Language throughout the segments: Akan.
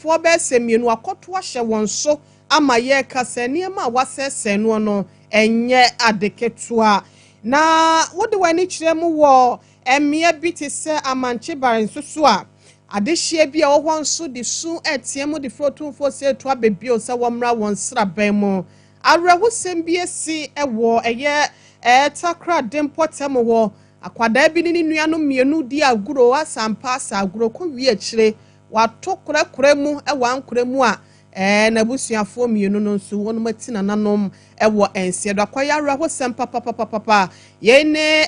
for best semienu akoto ahye won so ama ye kasa niema wasese no no enye adeketua na wode wani kiremu wo emia biti se amanche barin susu a adehye bia wo hon so de su etiemu de frotumfo se to abebio se womra won sraban mu awreho sembie si ewo eye takra dempotem wo akwada bi ni nuanu mienu di aguro asampa sa aguro ko wi akire wato kura mu ewa ankura mu a na busuafo mienu no nso wonu mati na nanom ewo ense do akoya awreho sempa papa ye ne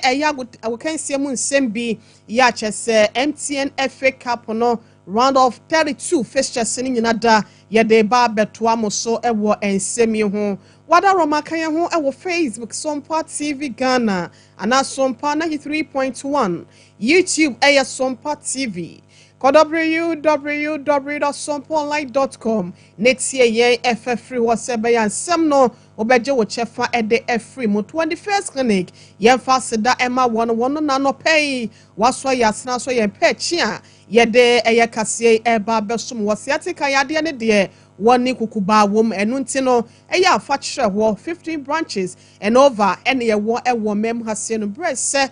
awokansie mu nsem bi ya chese MTN FA Cup no round of 32 fixtures ni nyina da ye de ba beto amoso ewo ensem ho wada roma kan ho ewo Facebook Sompa TV Ghana ana Sompa 93.1 YouTube Sompa TV www.sompaonline.com netie ye free wasebe ya nsem no obeje wo chefa ede free mo 21st clinic ye fa seda ema won na no pay waso ya sna so ye pechi a ye de eye kase eba besom wasiatika yade ne de woni kukuba wom enu nti no eye afa kire ho 15 branches and over ene ye wo ewo mem hase no brese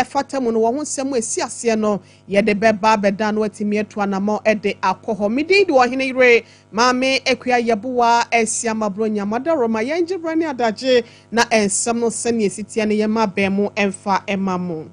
fatamu no wo nsem esi ase no ye de beba beda no atimi eto anamo ede akoho midi de wo hene ire maame ekua yebuwa esiama bronya madaroma yenje brani adaje na ensem no sene esitia ne ye mabemu emfa emamu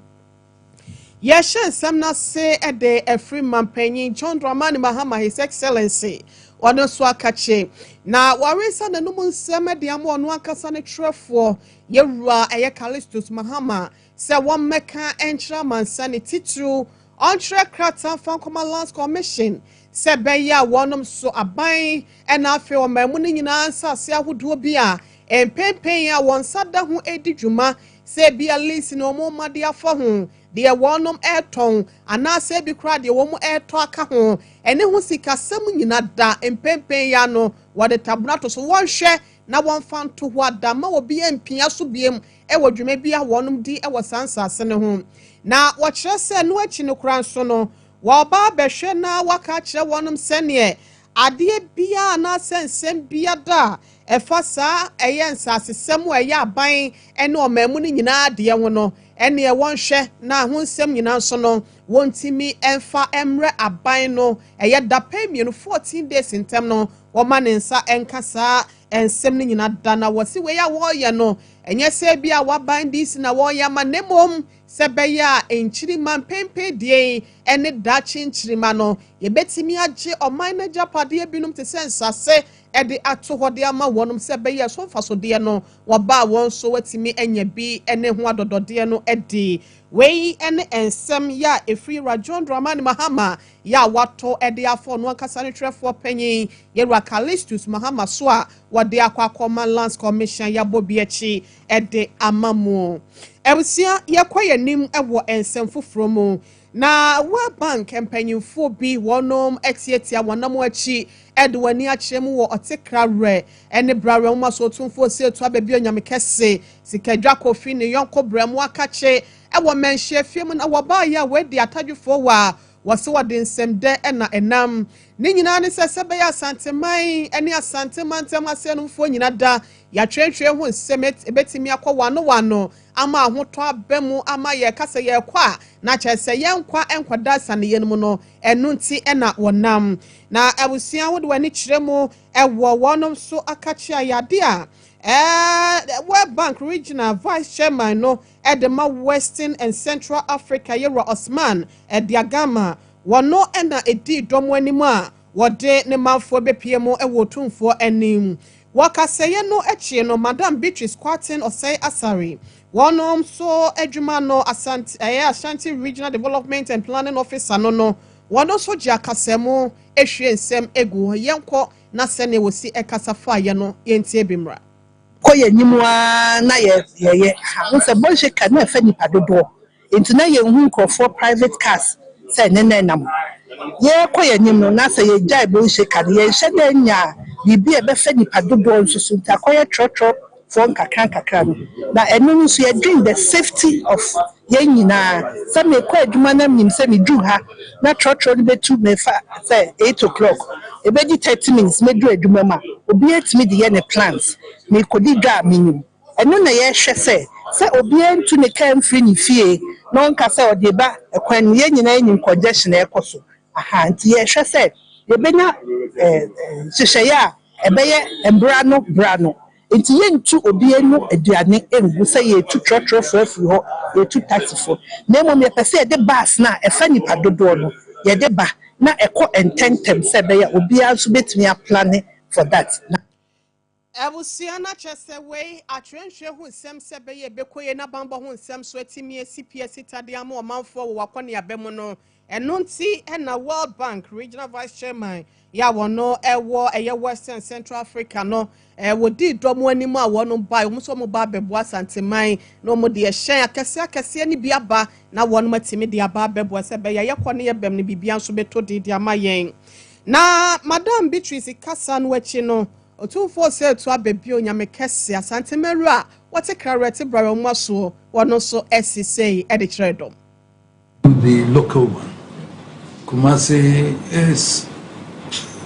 ye nsem na se ede efri mampanyin John Dramani Mahama His Excellency ono so akache na warisa na numu nsem de amo ono akasa ne trefo yewura eye Callistus Mahama se won meka entra mansane titru ontre krata fankoma Lands Commission se beya wonom so aban ena afi o mamu ni nyina ansase ahodo bi a empempen ya won sada ho edi dwuma se bia list no mo made afo ho de wonom eton ana se bi kra de wo mo eto aka ho ene ho sikasam nyina da empempen ya no wode tabunato so wonhwe na won fanto ho adama obi empia so biem ewo dwuma bia wonom di ewo sansase ne ho na wo kire se no achi no kran so no wo ba behwe na waka kire wonom sene ade bia na sensem bia da efa sa eye nsase sem eye aban ene omamu ni nyina de ye ho no ene e wonhwe na ho nsem nyina so no wontimi emfa emre aban no eye da pemienu 14 days intem no wo manensa enkasa ensem ni nyina da na wose we ya wo ye no enye se bia waban dis na wo ya manemom sebeya enchiri man pempe die ene da chinchirima no ye betimi age oman na japade binum te sensase ede ato hode ama wonum sebeya so faso de no waba won so watimi enya bi ene ho adodode no ede wei ene ensem ya efri John Dramani Mahama ya wato ede afo no akasa ne trefo panyin yerwa Callistus Mahama so a wode akwa Lands Commission ya bobiechi ede amamu ebusia yekoye nim ewo ensem foforo mu na wa bank empanyimfo bi wonom exietia wonam achi edwani achemu wo otekra re ene brare mo so tumfo se to ababi onyame kese sikadwa kofi ne yonko bramo akache ewo menhye fiem na wo ba ya we di atadwefo wa wose wode nsem de na enam ni nyina ne sesebe ya santeman ene asanteman asenumfo nyina da ya twetwe ho nsem ebetimi akọ wano ama ahoto abemu ama ye kasa ye kwa na chese ye nkwa enkwada sane ye no no enu nti ena wonam na abusia wode wani kiremu ewo wonom so akachi ayade a World Bank Regional Vice Chairman no Edema Western and Central Africa Yero Osman Diagama wono ena edi domo animu a wode ne manfo bepiemu ewo tumfo anim wakaseye no echi no Madam Beatrice Kwatin Osei Asari wonom so adwuma no Ashanti Regional Development and Planning Officer no wono so ji akasemu ehwe nsem egu yenko na sene wosi ekasafa ye no yentie bimra koye nyimwa na ye ha se bonje ka na fa nipa dodo enti na ye hu nkrofo private cars se nene nam ye koye nyimno na se ye jai bonje ka ye hye nya bibi e be fa nipa dodo nsusu ta koye trotro for nkakran no na enu nso ye dream the safety of yen nyina se me kwa adwuma na mnim se me du ha na trotro no betu me fa say 8 o'clock e be di 30 minutes me du adwuma ma obi etimi de ye ne plans me kodi dwa minim eno na ye hwe se obi entu ne kan free ni fie no nka se ode ba ekwan ye nyina enyim congestion ekoso aha nti ye hwe se ye benya hyehyeye a ebeye brano nti ye ntu obi enu aduane engu se ye tu trotro frafri ho ye tu taxi fo na mo me pese ye de bus na efa nipa dodo no ye de ba na eko ententem se be ya obi anso betumi a plan for that. Ebusiana chese we atwenhwe hu nsem sebe ye bekoye na bambo hu nsem so atimi CPS tade ama o manfo wo wakone abem no eno nti na World Bank Regional Vice Chairman ya wono ewo eye Western Central Africa no wodi domo animu a wono bai omo so mo ba bebo asanteman no mo de hyen akese ni biaba na wono matimi de aba bebo sebe ye kone ye bem ne bibia so beto de ama yen na Madam Beatrice Kasan wachi no Otumfo say to abebio nyame kese asante meru a wote krarete brawo maso wono so say e de kiredom. The local one, Kumasi is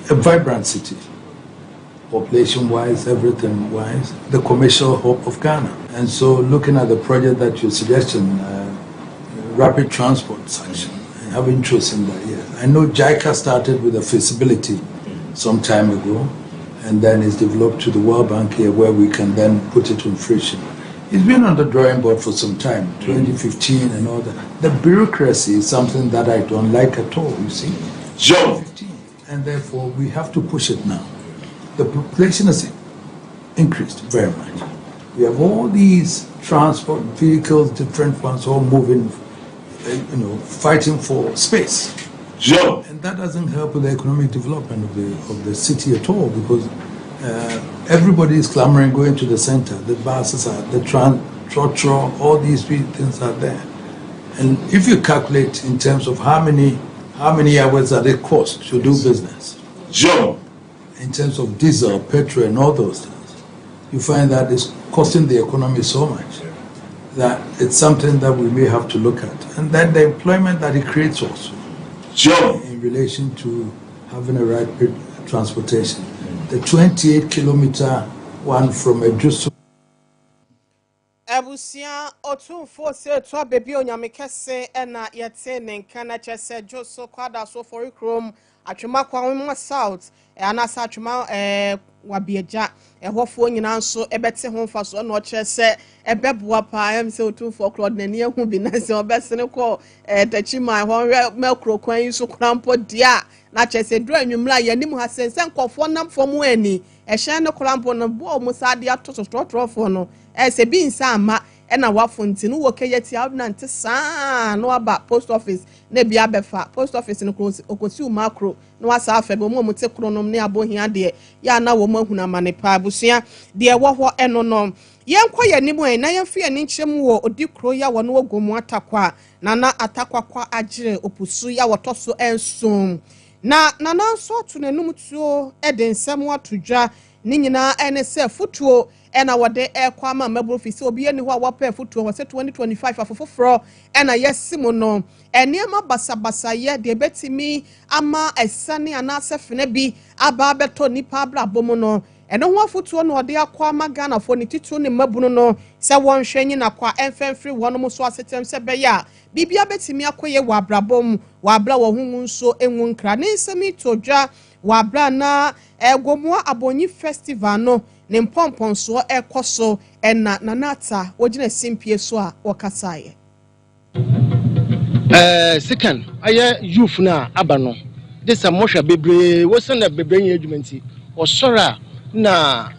a vibrant city, population-wise, everything-wise, the commercial hub of Ghana. And so looking at the project that you're suggesting, rapid transport section, I have interest in that, yes. I know JICA started with a feasibility some time ago, and then it's developed to the World Bank here where we can then put it in fruition. It's been on the drawing board for some time, 2015 and all that. The bureaucracy is something that I don't like at all, you see. Sure. And therefore, we have to push it now. The population has increased very much. We have all these transport vehicles, different ones, all moving, fighting for space. Sure. And that doesn't help with the economic development of the city at all, because everybody is clamoring going to the center. The buses are, the trotro, all these things are there. And if you calculate in terms of how many hours that it costs to do business, sure, in terms of diesel, petrol, and all those things, you find that it's costing the economy so much that it's something that we may have to look at. And then the employment that it creates also, sure, in relation to having a rapid transportation. The 28-kilometer one from Edrusu. Ebusia Otumfo say to abebio nyame kese na yete nenkana chese joso kwada so for ikrom atwema kwa south anasa atwema wabieja ehofo nyina nso ebete ho mfaso na ochese ebeboa pa am say Otumfo crowd na ne hu bi na se obesene ko tachima ho makro kwan yi so krampo dia na chese dru anwumra yanim ha sense nkofo nam fom ani ehye ne krampo no bo mu sade atototrofo no se bi nsa ama na wafonti no wokeyeti abnante saa no aba post office na bia befa post office no okosi macro no wasa afebe mo mute kronom ne abohia de ya na wo mahuna manepa abusua de wo ho eno no yenkwa yanimu na yemfe ani nkyem wo odikro ya wo no ogomu atakwa na atakwakwa agire opusu ya wotoso ensom na nso to nanum tuo edensem watodwa ni nyina ene se futuo ena wode ekwa ma mabro fi se obi ani ho a wape futuo wose 2025 afofofro ena yesimo no eniema basabasa ye de betimi ama esane anase fene bi aba beto nipa abra bomo no eno ho afutuo no ode akwa ma Ghana fo ni titu ne mabunu no se won hwenyi na kwa emfemfiri wono so asetem se beya bibia betimi akoye wa abrabom wa abra wo hu nso enwu nkra ne nsemi todwa wa abra na egomwa abonyi festival no ne mpomponso ekoso ena nanata wogina simpie so a wakasaye second aya youth na aba no this amosha bebre wo send bebre nya adwumanti osora na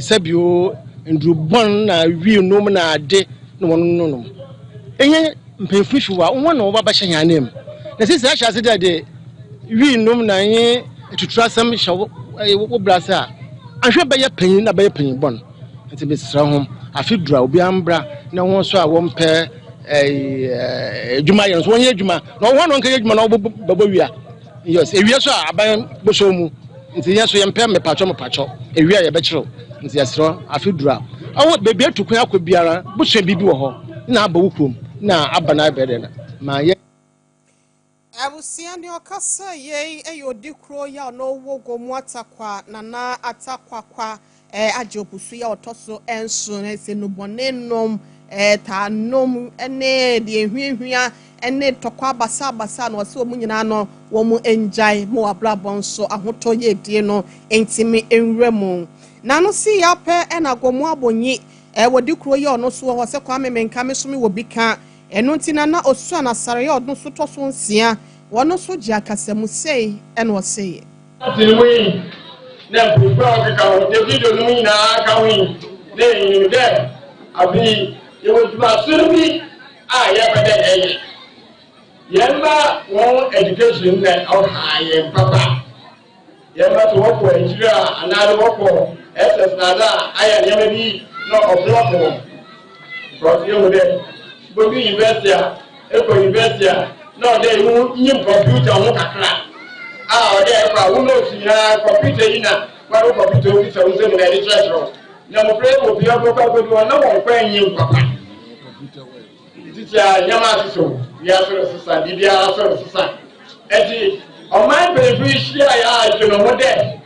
sabio ndrubon na wi nom na ade no wono no enye mpemfufu wa won na wo ba hya hanem na sisi ahya se de wi nom na nye tuturasam hya wo brasa ahwe be ye panyin na be ye panyin bon nti besira hom afidura obi ambra na won so a wo mpe ejuma ye so won ye ejuma na won no nka ye ejuma na wo babo wia yes ewia so aban boso mu nti ye so ye mpe me pacho ewia ye be kiro nti yesiro afidura awo bebi atukun akọ biara boso bibi wo ho na aba wo krom na aba na bede na ma ye abusia ne okasa ye eyodi kro ya no wogo mu atakwa na atakwa kwa aje opusu ya otoso enso na se no bonenom ta nom ene de ehwiehwia ene tokwa basa na wose omu nyina no wo mu enjai mo abrabon so ahoto ye die no entimi enwremu na no si ya pe na gomu abonyi wodi kro ya no so wo se kwa memenka me so me wo bika eno ntina na osu na sare ya odno so to so nsia wono so ji akasamu sei ene wo sei Atiwi na bugba ka o Davido no nyina ka wi na yin de abi ye wo tuba surbi a ye bede eye yemba won education na o haye papa yemba to wo ko Nigeria anado wo ko SS na da aya yemba bi no o block wo because you de bobi university university no de yin computer mo kakra there for who knows computer ina kwa computer we so say na literature na mo play mo bia ko ko do na mo kwa yin papa teacher nyama so ya so sisa bibia so sisa eti o man beneficiary ya you know mo de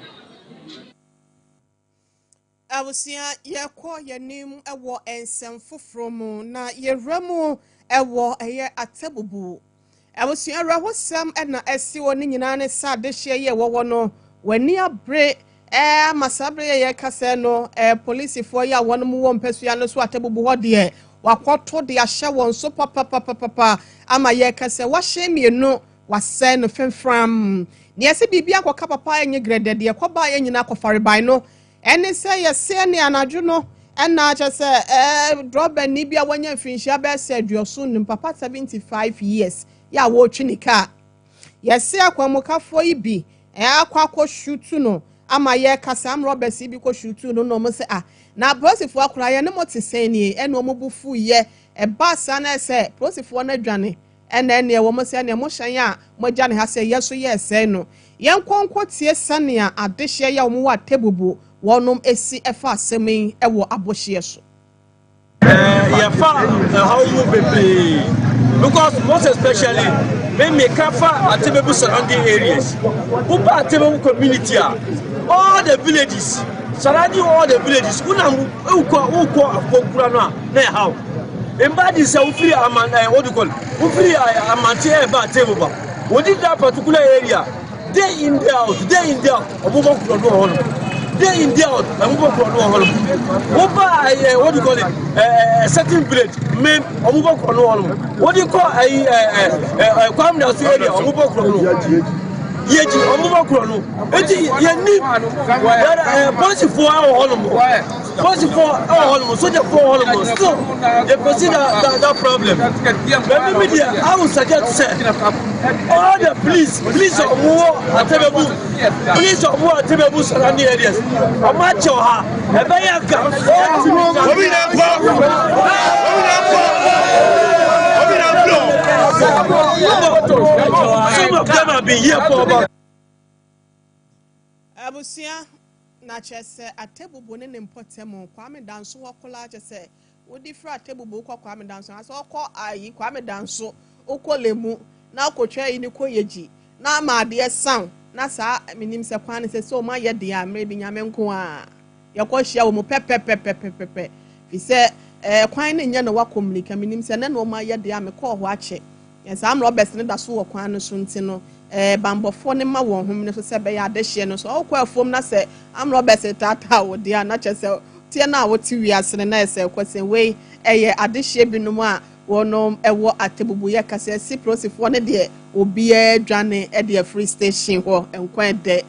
abusia ye ko ye nim ewo ensem foforo mu na ye ramu ewo eye atabubu abusia rahosam na esi woni nyina ne sa de hye ye wowo no wani abre masabre ye kase no police fo ya won mu wo mpesua no so atabubu ho de wakoto de ahye won so papa ama ye kase wa hye mienu wase no femfram ne ese bibia akoka papa enye grade de koba ye nyina akofare no ene say ye se ne anadwo no na cha se drobe ni bia wanya finhia be se aduoso nim papa 75 years ya wo twinika yesi akwamukafo ibi akwa shutu no ama ye kasa am robes ibi ko shutu no mo se na prosifo akura ye ne motisen ni eno mo bufu ye basa na se prosifo na dwane ene wo mo se ne mo hyan a mo gya ne ha se yeso ye se no ye nkonko tie sane a adehye ya wo wa tebubu wonom esi efa asemin ewo abohye so ye fa how you be because most especially when me kafa Atebebu surrounding areas upa Atebebu community all the villages surrounding all the villages una uko afokura no na how embadi say ufiri what do you call ufiri amante e ba Atebebu wodi that particular area day in day out obubo kuro no hono day in day out obubo kuro no hono upa what do you call it a certain village me obubo kuro no hono what do you call kwam na area obubo kuro no yeji omuba kuro no eti ye ni police for soldier for still they consider that problem but media I would suggest say all the police Atebebu surrounding areas amacho ha ebayaka some of them have been here for about abusia na chese Atebubu ne mpotemo Kwame Danso wakola chese wodi fra Atebubu kwa Kwame Danso aso okọ ayi Kwame Danso okolemu na akotwa yi ne koyeji na ma de san na sa minim se kwan se so ma ye de amre bi nyame nko a ye ko hia wo mu pepepepepepe fi se kwan ne nya na wakomlika minim se na no ma ye de ame ko ho ache yes am Robert ne da so wo kwan no so ntino bambofo ne ma won hom ne so se be ya de hye no so okwa afom na se am Robert tata wo de na che se tie na wo ti wiase ne na se kwese we eye ade hye binum a wonom ewo Atebubu ye kase si prosifo ne de obi adwane e de free station ho enkwan de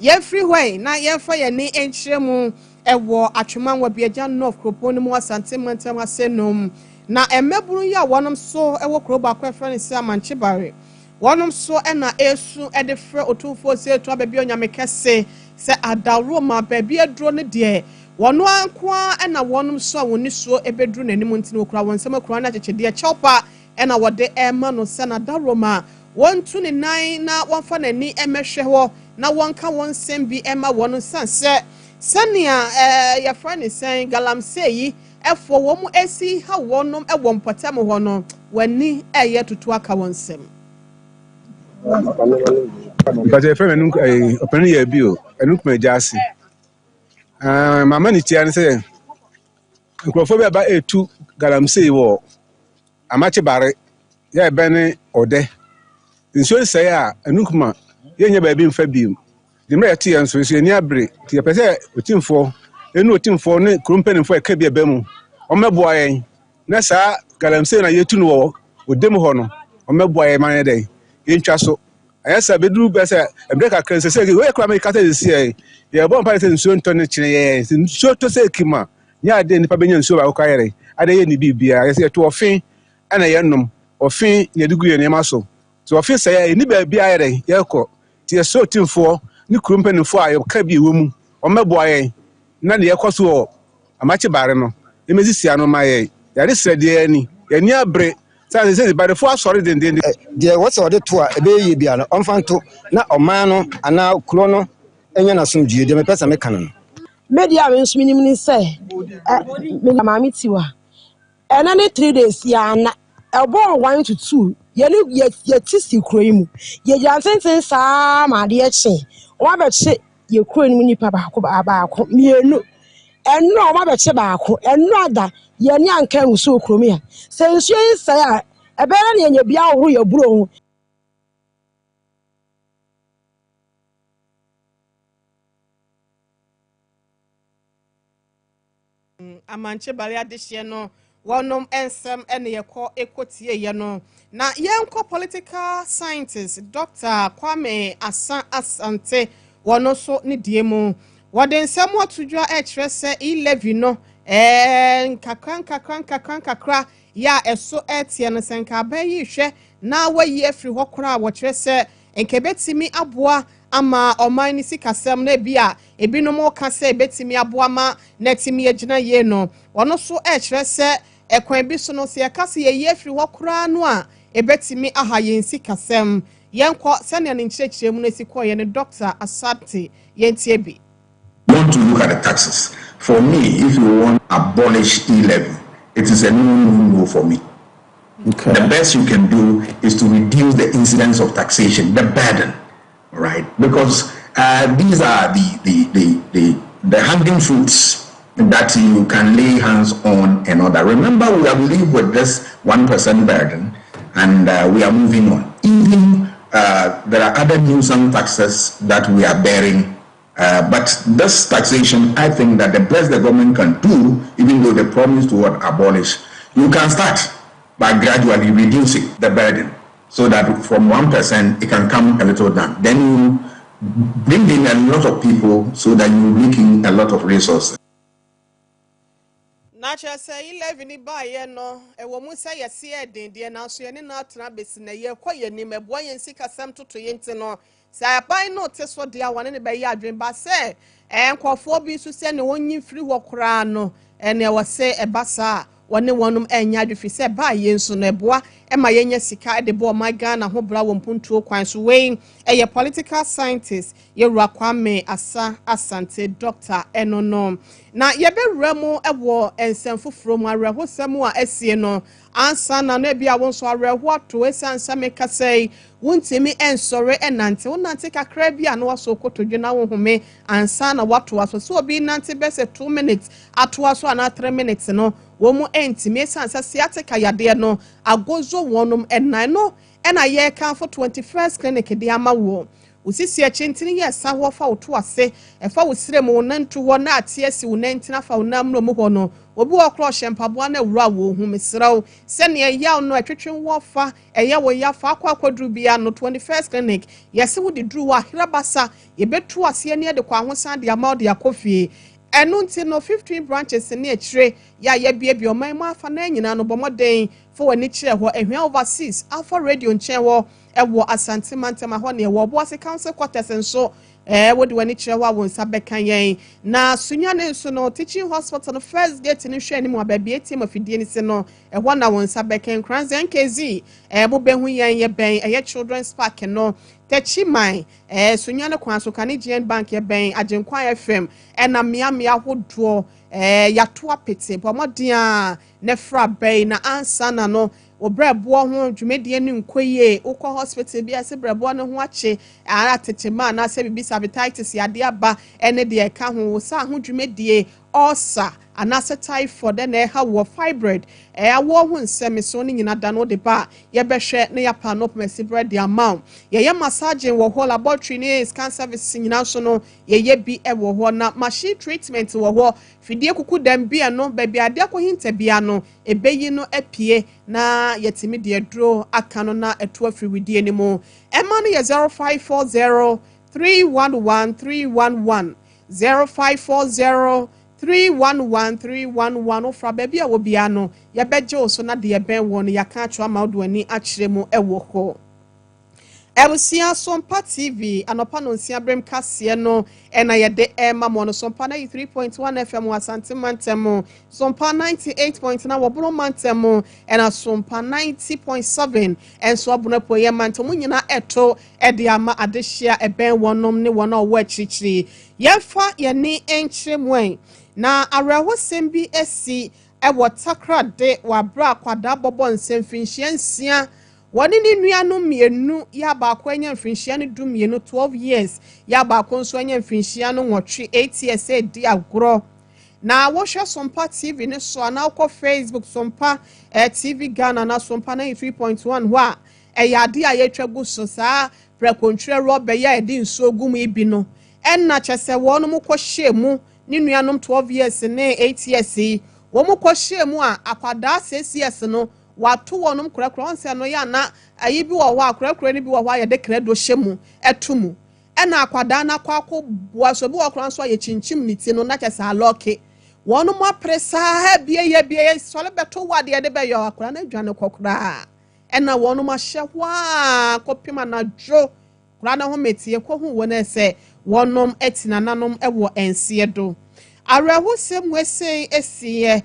ye free way na ye fa ye ni enchiremu ewo atweman wa biaja north kropo ne mu asante mantem asenom na emeburu ya wonom so ewo kroba akwa ne se amanchibare wonom so na esu e de frɛ otumfo se to ababi onyame kese se adawro ma babi aduro ne de wono ankoa na wonom so a woni so ebeduru nanim ntine okura wonsem akura na chechede chawpa na wode ema no se na adawro ma wontu ne nan na wonfa nani emehwe ho na wonka wonsem bi ema wono sanse sania ya frɛ ne sen galamsey efo wo mu esi ha wonom ewo mpotem ho no wani eye tutu aka wonsem. But if I'm open your bill, I look my jassy. My money tian say, Crawford about a 2 galamsey war. A match barret, yeah, Benny or de. In so say, a nukma, yen baby in Fabium. The mere tea and so is near break, to your pet, team for, and no team for crumping for a cabby bemo. On my boy, Nessa, galamsey and a year to know, with demo honor, on my boy, my day. In Chasso. Yes, I do better. A break a cancer say, where can I cut this year? Your bomb python soon turn it in so to say, Kima. Ya didn't Pabinian so Alcaire. I didn't be I say to a fin and a yanum or fin near degree and a muscle. So a fin say, I need be a yelko. Tia so team for new crumping and fire of cabby woman or my boy. None the echoes war. A match barano. The musician my that is said, dear any. A near break. By the force sorry then there was order to a baby be an infant to na omano and now chrono and yana soon do the person mechanism. Media means minimum say, Mamitiwa. And only 3 days, yana a ball 1 to 2. Yet tisty cream. Ye jansen sa my dear chin. One but say you couldn't win papa about me no. And no mother tobacco, and rather, young can so cromia. Since you say, a baron and your biao who your bro. Amanche Balia this year no, one ensem and ye call equity ye no. Na yenko political scientist, Dr. Kwame Asante, one also ni diemo. Waden semwa tujua se 11 no kakra ya eso etie no senka abayi hwe na wayi afri hokora wo kyerɛ sɛ enkebetimi aboa ama oman ni sikasɛm na bia ebinom ka sɛ ebetimi aboa ma na timi agina ye no ono so kyerɛ sɛ ekwan bi so no se ka sɛ ye afri hokora no a ebetimi aha ye sikasɛm yenkɔ sɛ ne nkyerɛkyerɛ mu na sikɔ ye ne Dr. Asante yentie bi. Want to look at the taxes. For me, if you want to abolish E-levy, it is a no for me. Okay. The best you can do is to reduce the incidence of taxation, the burden, right? Because these are the hanging fruits that you can lay hands on and other. Remember, we have lived with this 1% burden, and we are moving on. Even there are other nuisance taxes that we are bearing. But this taxation, I think that the best the government can do, even though they promise to abolish, you can start by gradually reducing the burden so that from 1% it can come a little down. Then you bring in a lot of people so that you're making a lot of resources. Nacha say 11 buy no e wo mu say yesi eden de na so ye ne na atena besi na ye koye ni meboa yen sika sam toto yenti no say aban no te so de awane ne be ya adwen ba say enkofo bi so se ne wonyi firi wo kora no ene wo se ebasa wone wonum enya adwefi se ba yen so no eboa e ma yenya sika de bo my Ghana ho bra wo mpuntuo kwan so we ye political scientist ye Kwame Asante Dr. Enono na ye be wramu ewo ensemfoforo mu arehosem a asie no ansa na no bia won so areho ato esansa meka sei wontimi ensore enante wonante kakra bia no waso kotodwe na wo home ansa na wato aso so obi nante bese 2 minutes ato aso na 3 minutes no wo mu entimi esansa siateka yade no agozo wonum enan no ena ye kan for 21st clinic de amawo usisi achintini ye sa ho fa oto ase efa wosirem wonantu ho na atiesi wonantina fa wonamno mu ho no obi wo kro hyempaboa na wura wo hu mesraw se ne ya no atwetwen wo fa eye wo ya fa akwadru bia no 21st clinic yesi wo de dru wa hirabasa ye betu ase ne de kwa hosan de ama de akofie enunti no 15 branches ne akire ya ye bia oman mu afa na nyina no bomoden for wani kire ho ehwan overseas alpha radio nchen ho ewo Asante Mantama ho ne ewo Boase council quarters nso wo de wani kire ho awon sabekan yen na sunya ne nso no teaching hospital no first gate ni hwe ni mu ababie team afidie ni se no ewo na won sabekan kranze nkezi mo behu yen ye ben eye children's park no techiman sunya ne kwan so Canadian bank ye ben agenkwan FM na miamia hodo yato apete bomoden a ne fra ben na ansa na no obrɛboɔ ho dwumadie ne nkoyie ukɔ hospital bi ase brɛboɔ ne ho ache ara tetema na se bibi hepatitis yade aba ene de ka ho sa ho dwumadie ulcer anase typhoid na ɛha wɔ fibroid awo ho nsɛm so ne nyina da no de ba yɛbɛhwɛ ne yapa no pɛsi bread the amount yɛyɛ massage wɔ hɔ laboratory ne scan service nyina so no yɛyɛ bi wɔ hɔ na machine treatment wɔ hɔ fidie kuku dam bia no baabi ade akɔhinta bia no ebeyi no apie na yɛtimi de aduro aka no na ɛto afiri widie ne mu ɛma no yɛ 0540 311 311 0540 311 ofra baby a wo bia no ye beje o so na de ben wo no yaka atwa ma do ani akyere mu ewo ho Ebusia Sompa TV anopa no nsia brem kase no ena ye de ema mo no Sompa 93.1 FM wasante mantemo Sompa 98.9 wobro mantemo ena Sompa 90.7 enso abono po ye mantemo nyina eto ede ama adehia eben wonom ne wona wo akyirikyiri yemfa ye ni enkyeremwen na arahosem bi esi ewo takrade wa bra kwada bobo nsɛmfinhyia nsia wani ni nuanu mienu ya baako anya mfinhyia no du mienu 12 years ya baako nso anya mfinhyia no nwɔtwe 8 years di agorɔ na wohwɛ Sompa TV ne so na ukɔ Facebook Sompa TV Ghana na Sompa 93.1 hɔ a ɛyɛ ade a yɛtwa gu so saa prekontwere rɔba ya edi nso gum ibi no ɛnna kyɛsɛ wɔn mu kɔhyɛ mu ni nuanom 12 years ne 8 years yi wɔn mu kɔhyɛ mu a akwadaa 6 years no watu wonum kurakura onse no ya na ayi bi wo hɔ akurakura ni bi wo hɔ ya de kredo hyemu etumu ɛna akwada na kwako boaso bi wo kura nso ya chinchim ni ti no na kyesa aloke wonum apresa ha bie sole beto wade de be yo akura na dwane kokura ɛna wonum ahye hwa kopima na dwo kura na ho metie ko hu wona sɛ wonum etinananom ɛwɔ ensie do arahusem wese esiye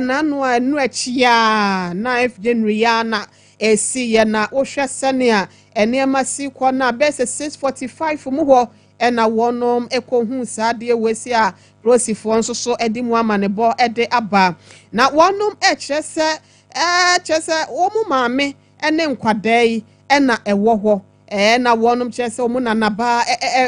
na no anu achia na January ya na esi ye na wohwɛ sɛnea enema si kɔ na bese 645 mu hɔ ɛna wɔnom ekohu saade wesi a prosifo nso so edi mu amanebɔ ɛde aba na wɔnom ɛkyerɛ sɛ wɔn maame ɛne nkwadaa yi ɛna ɛwɔ hɔ na wɔnom kyerɛ sɛ wɔn nanaba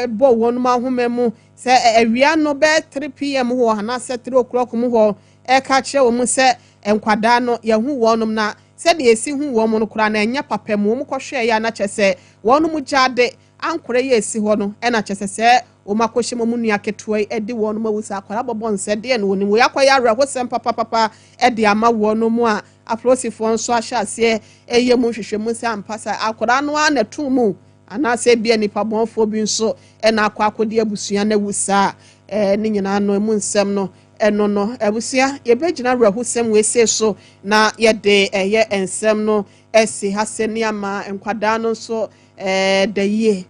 bɔ wɔnom ahoma mu sɛ awia no bɛ 3 pm hɔ na sɛ 3 o'clock mu hɔ eka kyerɛ wɔn sɛ nkwadaa no yɛhu wɔnom na sɛ de esi hu wɔn no kora na enya papa mu wɔn kɔhwɛ ya na kyerɛ sɛ wɔnom gyade ankora yɛ esi hɔ no ɛna kyerɛ sɛ wɔn akɔhyɛ mu nua ketewa yi ɛde wɔnom awusa akwara bɔbɔ nsɛ de no wɔnim wɔyɛ akɔyɛ awerɛhosɛm papa ɛde ama wɔnom a afrosifoɔ nso ahyɛ aseɛ ɛyɛ mu hwehwɛ mu sɛ ampasa akwara no a na tu mu anaasɛ bia nipa bɔnfoɔ bi nso ɛna akɔde abusua na awusa ne nyinaa no mu nsɛm no eno no ebusia yebegyina rahusem wese so na yede eye ensem no esi haseni ama enkwada no so daye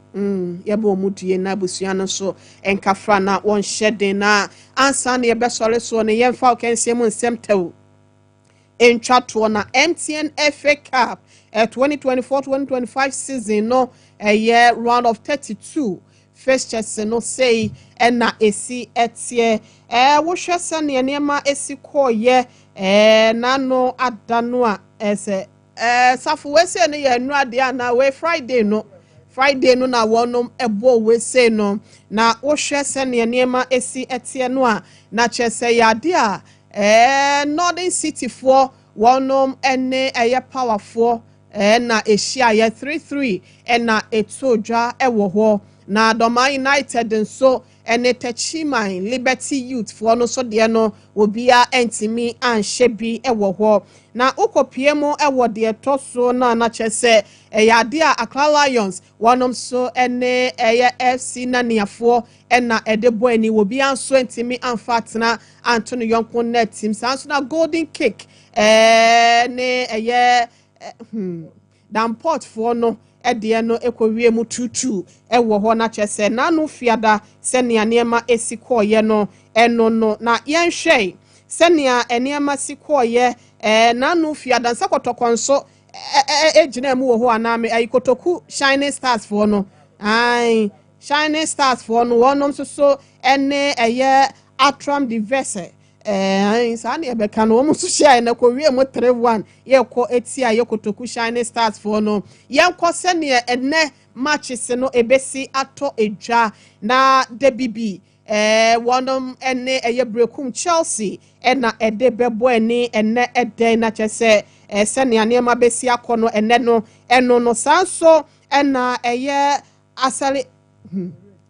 yebe omudie na abusua no so enkafra na won hyeden na ansa na yebesore so ne yemfa okensem nsem taw entwato na MTN FA Cup 2024-2025 season no round of 32 first chance no say na esi etie wohwɛ sane nneɛma esi kɔɔyɛ nano adano a ɛsɛ safo wese no yɛ nuade ana we Friday no na wɔnom ɛbɔ wese no na wohwɛ sane nneɛma esi etie no a na kyerɛ yade a Northern City for wɔnom ɛne ɛyɛ powerful na ehia yɛ 3-3 ɛna etodwa ɛwɔ hɔ na Doma United nso ene Techiman Liberty Youth for no so de no obia entimi anhye bi ewo ho na ukopie mu ewo de toso na kyese yade a Accra Lions wonom so ene FC naniafo ena edebo ani obia nso entimi amfatena Anthony Yonko net team sanso na Golden Cake ne Damport for no ede no ekowie mu tutu ewo ho na kyese na no fiada senia niema esikoye no eno no na yenhwe senia eniema sikoye na no fiada nsa kotokonso ejina mu wo ho aname ayikotoku Shining Stars for no Shining Stars for no wonom so ene eye Atram Diverse Sani ebeka no omusu share na ko wie mo 3-1 ye ko etia ye kotoku Shining Stars for no ye ko se ne ene matches no ebesi ato edwa na debibi wonom ene eye brekum Chelsea ena ede bebo ene ede na chese se ne anema besi akono ene no eno no sanso ena eye asale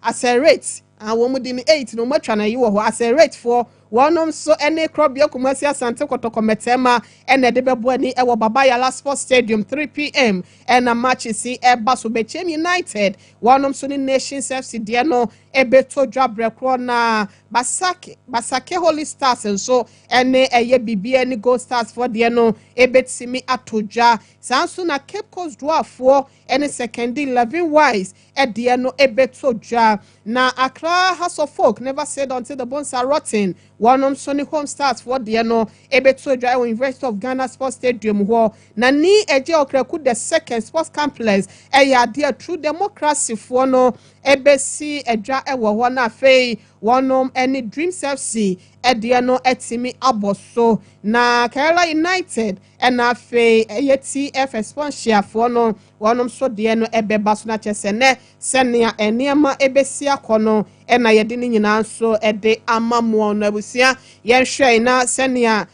accelerate wo mu di ni 8 no matwa na yi wo ho accelerate for wonom so ene krobia Kumasi Asante Kotoko Metema ene de bebo ani e wo Baba Yala Sports Stadium 3 p.m. ena match si eba so Bechem United wonom so ni Nations FC de no ebeto dwabre kro na Basake Holy Stars so ene eye bibia ni Gold Stars for de no ebetimi atodwa sanso na Cape Coast Dwarfo ene second 11 wise e de no ebeto dwa na Accra House of Folk never said until the bones are rotten. One Sony Home Stars for the no ebeto dry University of Ghana Sports Stadium ho na ni eje okreku the second sports complex ya there true democracy for no ebesi edwa ewo ho na fei wonom any Dreams FC edie no etimi aboso na Kerala United na fei TF Expansion for no wonom so de no ebeba so na chese ne senia eniema ebesi akono na yede ni nyina so ede amamuo no abusia yenhwe na senia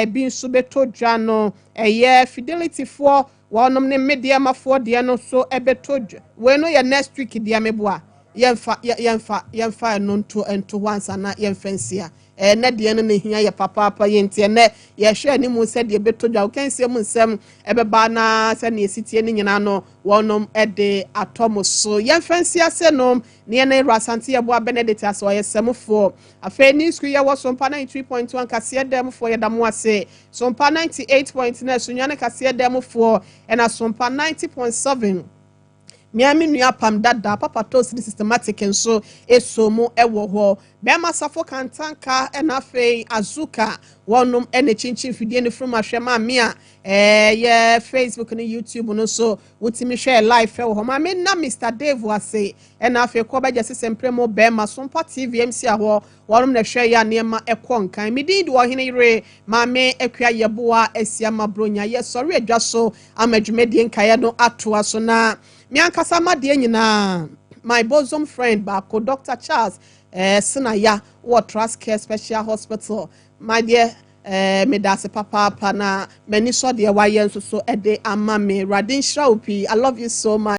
bi nso beto dwa no Fidelity for wonom ne media ma for de no so ebeto dwa we no ye next week dia meboa yemfa no nto once na yemfansia na de no ne hia ye papa yentie ne ye hwe ni mu se de beto dwa kensie mu nsem ebeba na se ne sitie ni nyina no wonom ede atomoso yemfansia se no ne na Rasante ye boa Benedict aso ye semfo afa ni sku ye wo Sompa 93.1 kase dem fo ye damo ase Sompa 98.9 sunyane kase dem fo na Sompa 90.7 Miami nua pam dada papa tos ni systematic nso esomu ewo ho bema safo kantanka na fei azuka wonum ene chinchin fidie ni from ahwema me a ye Facebook ni YouTube no so wutimi share live ho ma me na Mr Dave wase na fei ko baje sesempre bema Sompa TV MC aho wonum na hwe ya nema ekonkan midin wo hene re ma me akua yeboa asiama bronya ye sorry adwa so amadwumedie nkaye no atoa so na Miankasa madie nyina my bosom friend Bako Dr. Charles Sinaya what Trust Care Special Hospital my dear medase papa na many so de waye nso so ede ama me radin shaupi I love you so much.